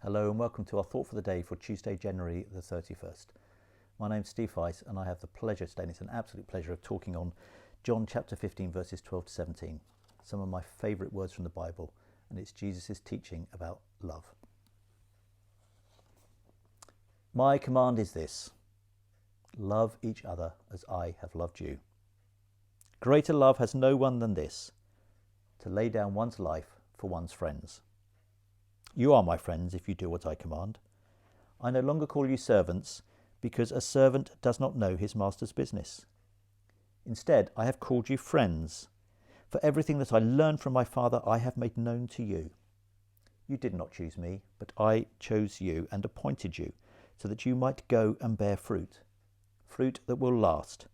Hello and welcome to our thought for the day for Tuesday, January the 31st. My name's Steve Weiss and I have the pleasure today, and it's an absolute pleasure, of talking on John chapter 15 verses 12 to 17. Some of my favourite words from the Bible, and it's Jesus' teaching about love. My command is this: love each other as I have loved you. Greater love has no one than this, to lay down one's life for one's friends. You are my friends if you do what I command. I no longer call you servants, because a servant does not know his master's business. Instead, I have called you friends, for everything that I learned from my Father I have made known to you. You did not choose me, but I chose you and appointed you, so that you might go and bear fruit, fruit that will last,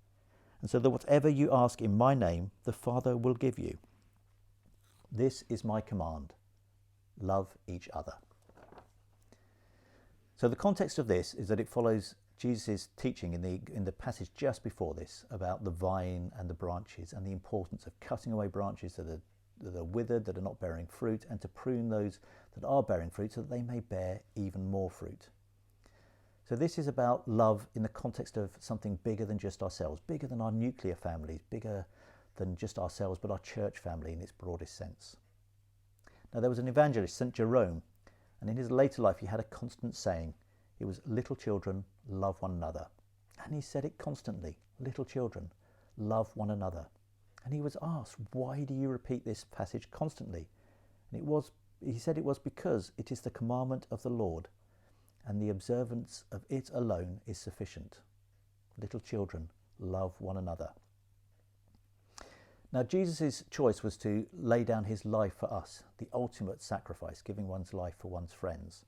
and so that whatever you ask in my name, the Father will give you. This is my command: love each other. So the context of this is that it follows Jesus' teaching in the passage just before this about the vine and the branches, and the importance of cutting away branches that are withered, that are not bearing fruit, and to prune those that are bearing fruit so that they may bear even more fruit. So this is about love in the context of something bigger than just ourselves, bigger than our nuclear families, bigger than just ourselves, but our church family in its broadest sense. Now, there was an evangelist, St. Jerome, and in his later life he had a constant saying. It was, little children, love one another. And he said it constantly: little children, love one another. And he was asked, why do you repeat this passage constantly? And he said it was because it is the commandment of the Lord, and the observance of it alone is sufficient. Little children, love one another. Now, Jesus' choice was to lay down his life for us, the ultimate sacrifice, giving one's life for one's friends.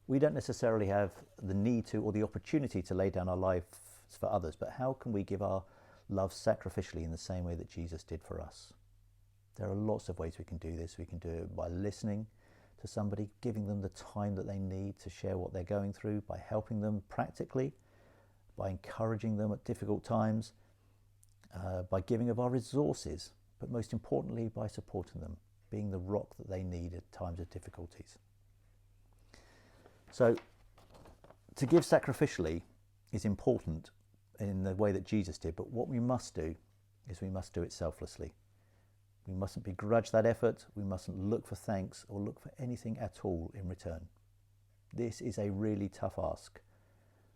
We don't necessarily have the need to or the opportunity to lay down our lives for others, but how can we give our love sacrificially in the same way that Jesus did for us? There are lots of ways we can do this. We can do it by listening to somebody, giving them the time that they need to share what they're going through, by helping them practically, by encouraging them at difficult times, by giving of our resources, but most importantly by supporting them, being the rock that they need at times of difficulties. So to give sacrificially is important in the way that Jesus did, but what we must do is we must do it selflessly. We mustn't begrudge that effort. We mustn't look for thanks or look for anything at all in return. This is a really tough ask,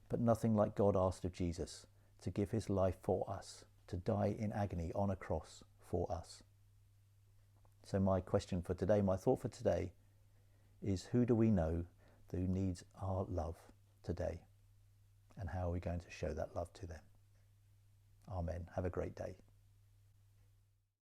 but nothing like God asked of Jesus, to give his life for us, to die in agony on a cross for us. So my question for today, my thought for today, is who do we know who needs our love today? And how are we going to show that love to them? Amen. Have a great day.